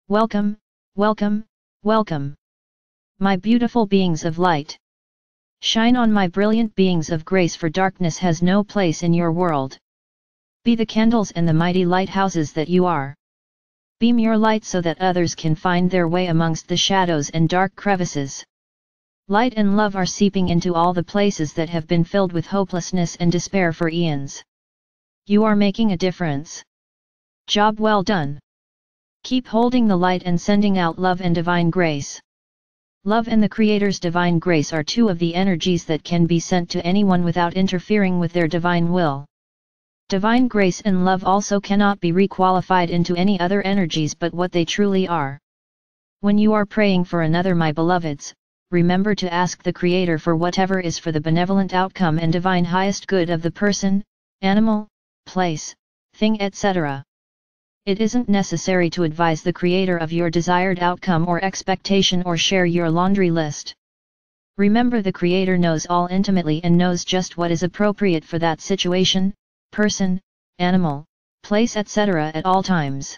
Welcome, welcome, welcome. My beautiful beings of light. Shine on, my brilliant beings of grace, for darkness has no place in your world. Be the candles and the mighty lighthouses that you are. Beam your light so that others can find their way amongst the shadows and dark crevices. Light and love are seeping into all the places that have been filled with hopelessness and despair for eons. You are making a difference. Job well done. Keep holding the light and sending out love and divine grace. Love and the Creator's divine grace are two of the energies that can be sent to anyone without interfering with their divine will. Divine grace and love also cannot be requalified into any other energies but what they truly are. When you are praying for another, my beloveds, remember to ask the Creator for whatever is for the benevolent outcome and divine highest good of the person, animal, place, thing, etc. It isn't necessary to advise the Creator of your desired outcome or expectation or share your laundry list. Remember, the Creator knows all intimately and knows just what is appropriate for that situation, person, animal, place, etc. at all times.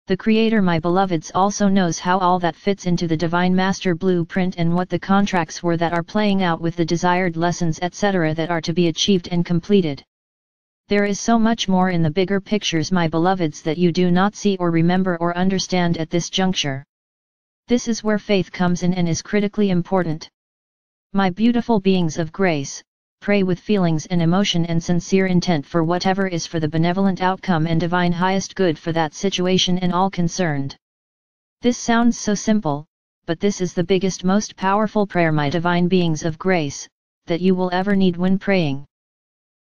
The Creator, my beloveds, also knows how all that fits into the Divine Master blueprint and what the contracts were that are playing out with the desired lessons, etc. that are to be achieved and completed. There is so much more in the bigger pictures, my beloveds, that you do not see or remember or understand at this juncture. This is where faith comes in and is critically important. My beautiful beings of grace, pray with feelings and emotion and sincere intent for whatever is for the benevolent outcome and divine highest good for that situation and all concerned. This sounds so simple, but this is the biggest, most powerful prayer, my divine beings of grace, that you will ever need when praying.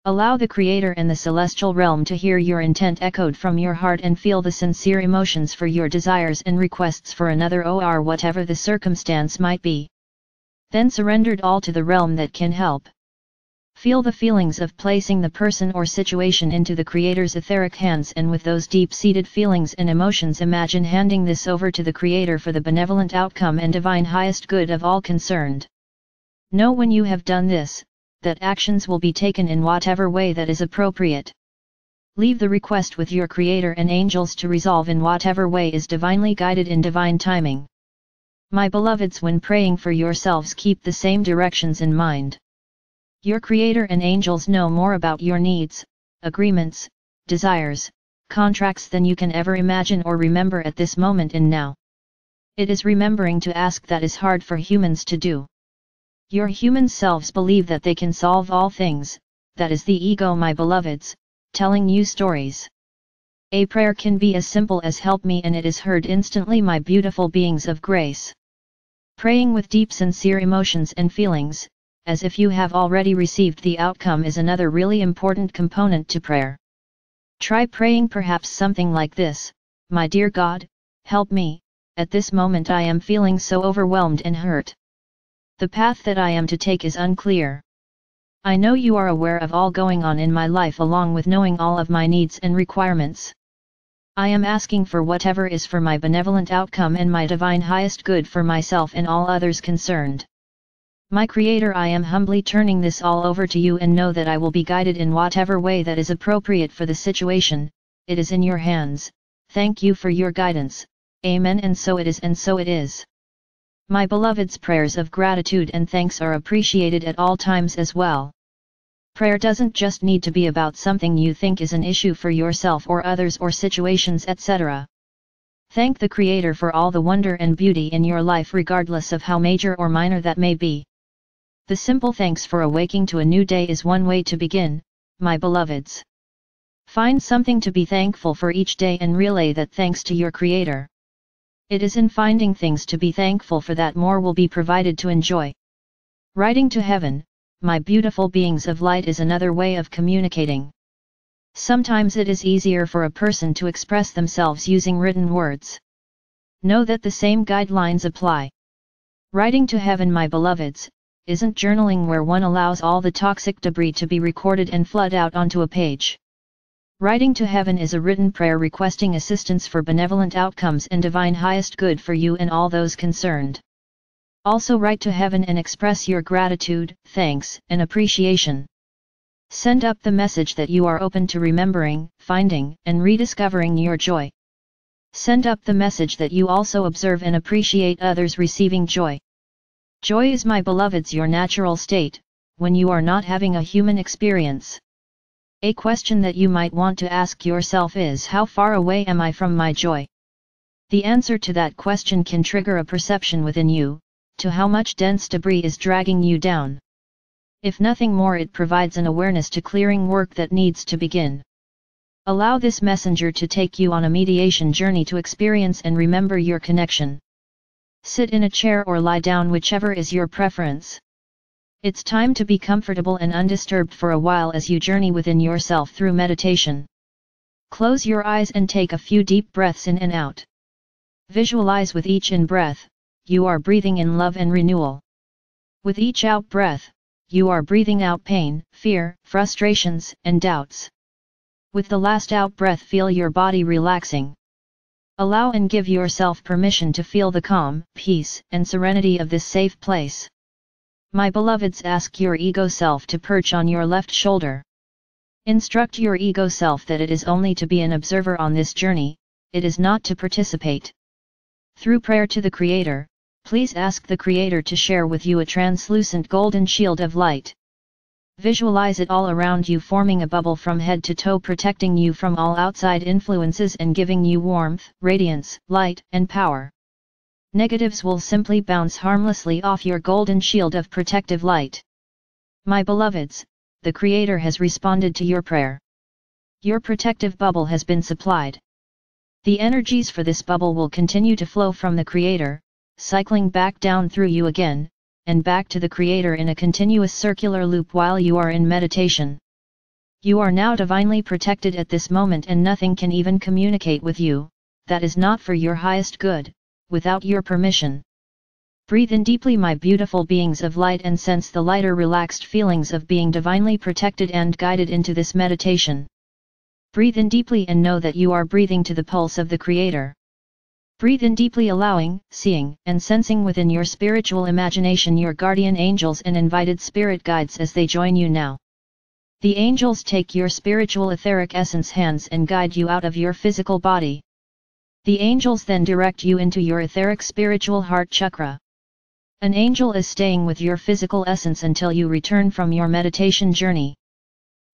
Allow the Creator and the celestial realm to hear your intent echoed from your heart and feel the sincere emotions for your desires and requests for another, or whatever the circumstance might be. Then surrender it all to the realm that can help. Feel the feelings of placing the person or situation into the Creator's etheric hands, and with those deep-seated feelings and emotions, imagine handing this over to the Creator for the benevolent outcome and divine highest good of all concerned. Know when you have done this, that actions will be taken in whatever way that is appropriate. Leave the request with your Creator and angels to resolve in whatever way is divinely guided in divine timing. My beloveds, when praying for yourselves, keep the same directions in mind. Your Creator and angels know more about your needs, agreements, desires, contracts than you can ever imagine or remember at this moment in now. It is remembering to ask that is hard for humans to do. Your human selves believe that they can solve all things, that is the ego, my beloveds, telling you stories. A prayer can be as simple as "help me," and it is heard instantly, my beautiful beings of grace. Praying with deep, sincere emotions and feelings, as if you have already received the outcome, is another really important component to prayer. Try praying perhaps something like this: my dear God, help me, at this moment I am feeling so overwhelmed and hurt. The path that I am to take is unclear. I know you are aware of all going on in my life, along with knowing all of my needs and requirements. I am asking for whatever is for my benevolent outcome and my divine highest good for myself and all others concerned. My Creator, I am humbly turning this all over to you and know that I will be guided in whatever way that is appropriate for the situation. It is in your hands. Thank you for your guidance. Amen. And so it is, and so it is. My beloveds, prayers of gratitude and thanks are appreciated at all times as well. Prayer doesn't just need to be about something you think is an issue for yourself or others or situations, etc. Thank the Creator for all the wonder and beauty in your life, regardless of how major or minor that may be. The simple thanks for awaking to a new day is one way to begin, my beloveds. Find something to be thankful for each day and relay that thanks to your Creator. It is in finding things to be thankful for that more will be provided to enjoy. Writing to heaven, my beautiful beings of light, is another way of communicating. Sometimes it is easier for a person to express themselves using written words. Know that the same guidelines apply. Writing to heaven, my beloveds, isn't journaling where one allows all the toxic debris to be recorded and flood out onto a page. Writing to heaven is a written prayer requesting assistance for benevolent outcomes and divine highest good for you and all those concerned. Also write to heaven and express your gratitude, thanks, and appreciation. Send up the message that you are open to remembering, finding, and rediscovering your joy. Send up the message that you also observe and appreciate others receiving joy. Joy is, my beloveds, your natural state, when you are not having a human experience. A question that you might want to ask yourself is, how far away am I from my joy? The answer to that question can trigger a perception within you, to how much dense debris is dragging you down. If nothing more, it provides an awareness to clearing work that needs to begin. Allow this messenger to take you on a mediation journey to experience and remember your connection. Sit in a chair or lie down, whichever is your preference. It's time to be comfortable and undisturbed for a while as you journey within yourself through meditation. Close your eyes and take a few deep breaths in and out. Visualize with each in-breath, you are breathing in love and renewal. With each out-breath, you are breathing out pain, fear, frustrations, and doubts. With the last out-breath, feel your body relaxing. Allow and give yourself permission to feel the calm, peace, and serenity of this safe place. My beloveds, ask your ego self to perch on your left shoulder. Instruct your ego self that it is only to be an observer on this journey, it is not to participate. Through prayer to the Creator, please ask the Creator to share with you a translucent golden shield of light. Visualize it all around you, forming a bubble from head to toe, protecting you from all outside influences and giving you warmth, radiance, light, and power. Negatives will simply bounce harmlessly off your golden shield of protective light. My beloveds, the Creator has responded to your prayer. Your protective bubble has been supplied. The energies for this bubble will continue to flow from the Creator, cycling back down through you again, and back to the Creator in a continuous circular loop while you are in meditation. You are now divinely protected at this moment, and nothing can even communicate with you, that is not for your highest good, without your permission. Breathe in deeply, my beautiful beings of light, and sense the lighter, relaxed feelings of being divinely protected and guided into this meditation. Breathe in deeply and know that you are breathing to the pulse of the Creator. Breathe in deeply, allowing, seeing, and sensing within your spiritual imagination your guardian angels and invited spirit guides as they join you now. The angels take your spiritual etheric essence hands and guide you out of your physical body. The angels then direct you into your etheric spiritual heart chakra. An angel is staying with your physical essence until you return from your meditation journey.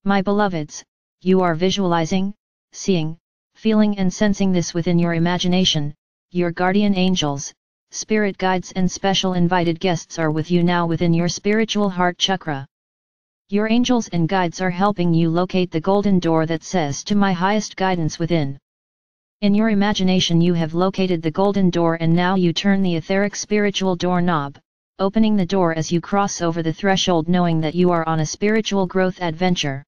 My beloveds, you are visualizing, seeing, feeling and sensing this within your imagination. Your guardian angels, spirit guides and special invited guests are with you now within your spiritual heart chakra. Your angels and guides are helping you locate the golden door that says, "To my highest guidance within." In your imagination you have located the golden door, and now you turn the etheric spiritual doorknob, opening the door as you cross over the threshold, knowing that you are on a spiritual growth adventure.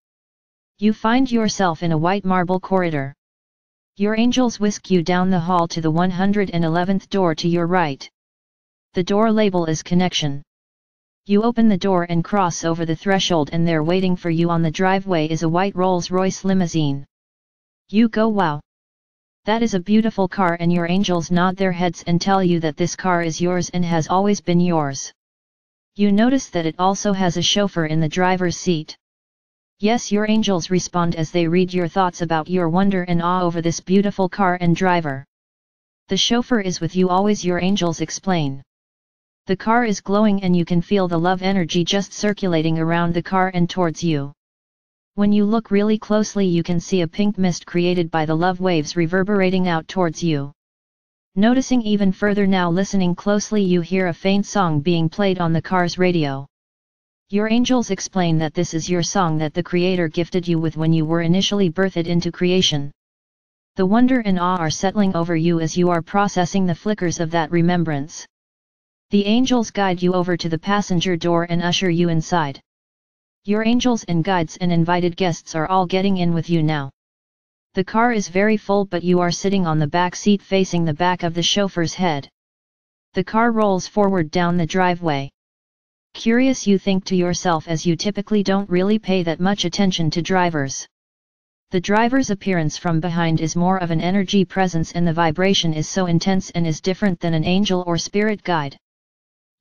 You find yourself in a white marble corridor. Your angels whisk you down the hall to the 111th door to your right. The door label is Connection. You open the door and cross over the threshold, and there waiting for you on the driveway is a white Rolls-Royce limousine. You go, "Wow! That is a beautiful car," and your angels nod their heads and tell you that this car is yours and has always been yours. You notice that it also has a chauffeur in the driver's seat. Yes, your angels respond as they read your thoughts about your wonder and awe over this beautiful car and driver. The chauffeur is with you always, your angels explain. The car is glowing and you can feel the love energy just circulating around the car and towards you. When you look really closely, you can see a pink mist created by the love waves reverberating out towards you. Noticing even further now, listening closely, you hear a faint song being played on the car's radio. Your angels explain that this is your song that the Creator gifted you with when you were initially birthed into creation. The wonder and awe are settling over you as you are processing the flickers of that remembrance. The angels guide you over to the passenger door and usher you inside. Your angels and guides and invited guests are all getting in with you now. The car is very full, but you are sitting on the back seat facing the back of the chauffeur's head. The car rolls forward down the driveway. Curious, you think to yourself, as you typically don't really pay that much attention to drivers. The driver's appearance from behind is more of an energy presence, and the vibration is so intense and is different than an angel or spirit guide.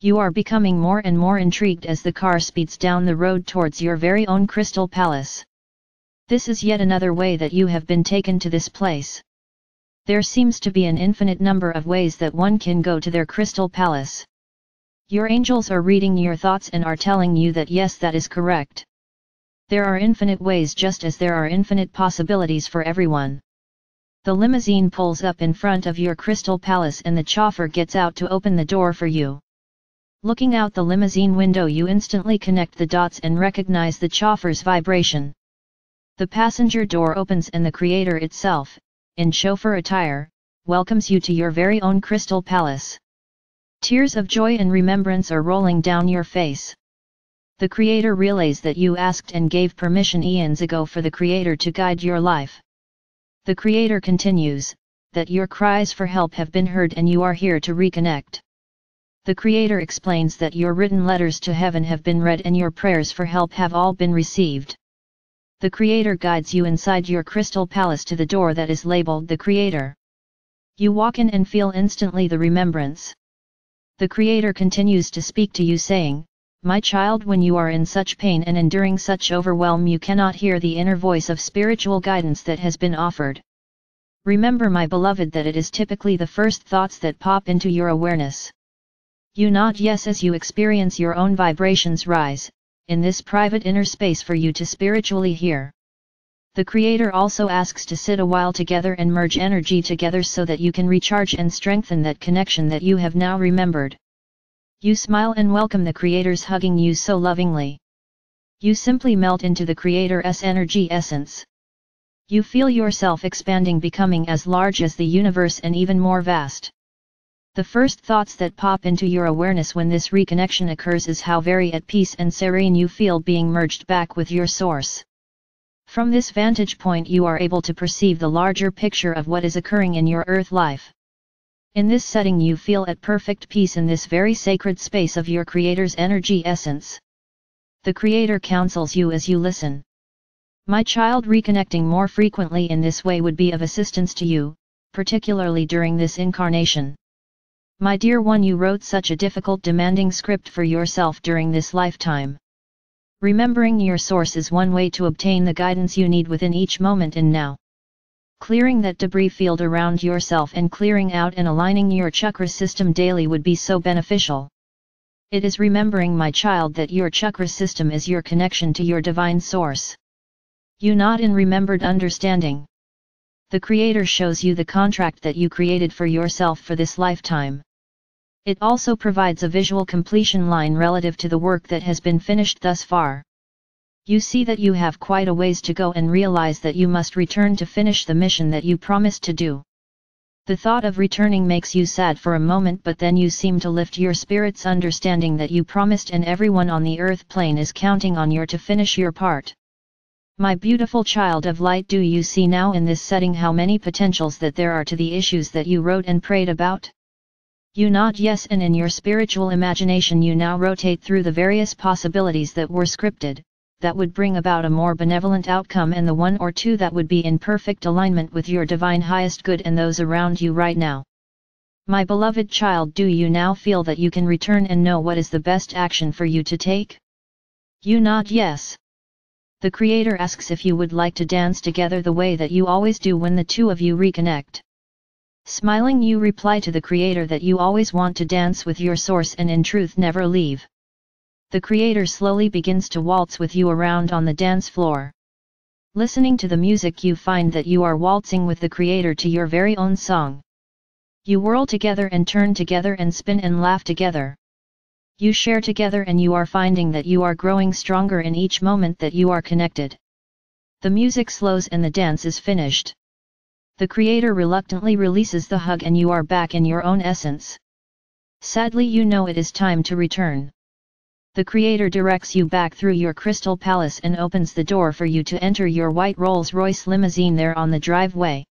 You are becoming more and more intrigued as the car speeds down the road towards your very own crystal palace. This is yet another way that you have been taken to this place. There seems to be an infinite number of ways that one can go to their crystal palace. Your angels are reading your thoughts and are telling you that yes, that is correct. There are infinite ways, just as there are infinite possibilities for everyone. The limousine pulls up in front of your crystal palace and the chauffeur gets out to open the door for you. Looking out the limousine window, you instantly connect the dots and recognize the chauffeur's vibration. The passenger door opens and the Creator itself, in chauffeur attire, welcomes you to your very own crystal palace. Tears of joy and remembrance are rolling down your face. The Creator relays that you asked and gave permission eons ago for the Creator to guide your life. The Creator continues, that your cries for help have been heard and you are here to reconnect. The Creator explains that your written letters to heaven have been read and your prayers for help have all been received. The Creator guides you inside your crystal palace to the door that is labeled the Creator. You walk in and feel instantly the remembrance. The Creator continues to speak to you saying, "My child, when you are in such pain and enduring such overwhelm, you cannot hear the inner voice of spiritual guidance that has been offered. Remember, my beloved, that it is typically the first thoughts that pop into your awareness. You nod yes as you experience your own vibrations rise, in this private inner space for you to spiritually hear. The Creator also asks to sit a while together and merge energy together so that you can recharge and strengthen that connection that you have now remembered. You smile and welcome the Creator's hugging you so lovingly. You simply melt into the Creator's energy essence. You feel yourself expanding, becoming as large as the universe and even more vast. The first thoughts that pop into your awareness when this reconnection occurs is how very at peace and serene you feel being merged back with your source. From this vantage point, you are able to perceive the larger picture of what is occurring in your earth life. In this setting, you feel at perfect peace in this very sacred space of your Creator's energy essence. The Creator counsels you as you listen. My child, reconnecting more frequently in this way would be of assistance to you, particularly during this incarnation. My dear one, you wrote such a difficult, demanding script for yourself during this lifetime. Remembering your source is one way to obtain the guidance you need within each moment and now. Clearing that debris field around yourself and clearing out and aligning your chakra system daily would be so beneficial. It is remembering, my child, that your chakra system is your connection to your divine source. You nod in remembered understanding. The Creator shows you the contract that you created for yourself for this lifetime. It also provides a visual completion line relative to the work that has been finished thus far. You see that you have quite a ways to go and realize that you must return to finish the mission that you promised to do. The thought of returning makes you sad for a moment, but then you seem to lift your spirits, understanding that you promised and everyone on the earth plane is counting on you to finish your part. My beautiful child of light, do you see now in this setting how many potentials that there are to the issues that you wrote and prayed about? You nod yes, and in your spiritual imagination you now rotate through the various possibilities that were scripted, that would bring about a more benevolent outcome, and the one or two that would be in perfect alignment with your divine highest good and those around you right now. My beloved child, do you now feel that you can return and know what is the best action for you to take? You nod yes. The Creator asks if you would like to dance together the way that you always do when the two of you reconnect. Smiling, you reply to the Creator that you always want to dance with your source and in truth never leave. The Creator slowly begins to waltz with you around on the dance floor. Listening to the music, you find that you are waltzing with the Creator to your very own song. You whirl together and turn together and spin and laugh together. You share together and you are finding that you are growing stronger in each moment that you are connected. The music slows and the dance is finished. The Creator reluctantly releases the hug and you are back in your own essence. Sadly, you know it is time to return. The Creator directs you back through your crystal palace and opens the door for you to enter your white Rolls-Royce limousine there on the driveway.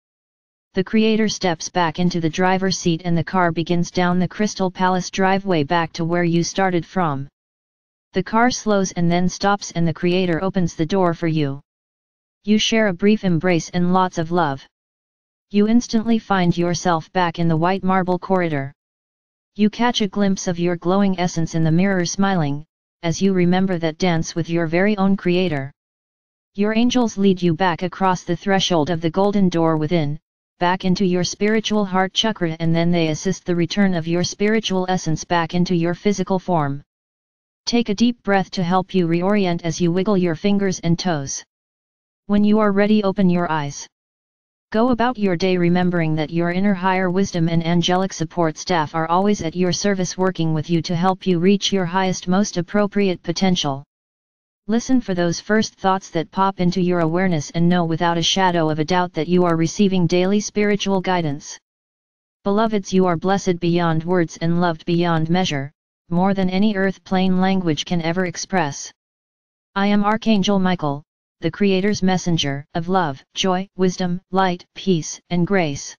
The Creator steps back into the driver's seat and the car begins down the Crystal Palace driveway back to where you started from. The car slows and then stops and the Creator opens the door for you. You share a brief embrace and lots of love. You instantly find yourself back in the white marble corridor. You catch a glimpse of your glowing essence in the mirror, smiling, as you remember that dance with your very own Creator. Your angels lead you back across the threshold of the golden door within, back into your spiritual heart chakra, and then they assist the return of your spiritual essence back into your physical form. Take a deep breath to help you reorient as you wiggle your fingers and toes. When you are ready, open your eyes. Go about your day remembering that your inner higher wisdom and angelic support staff are always at your service, working with you to help you reach your highest, most appropriate potential. Listen for those first thoughts that pop into your awareness and know without a shadow of a doubt that you are receiving daily spiritual guidance. Beloveds, you are blessed beyond words and loved beyond measure, more than any earth plane language can ever express. I am Archangel Michael, the Creator's messenger of love, joy, wisdom, light, peace, and grace.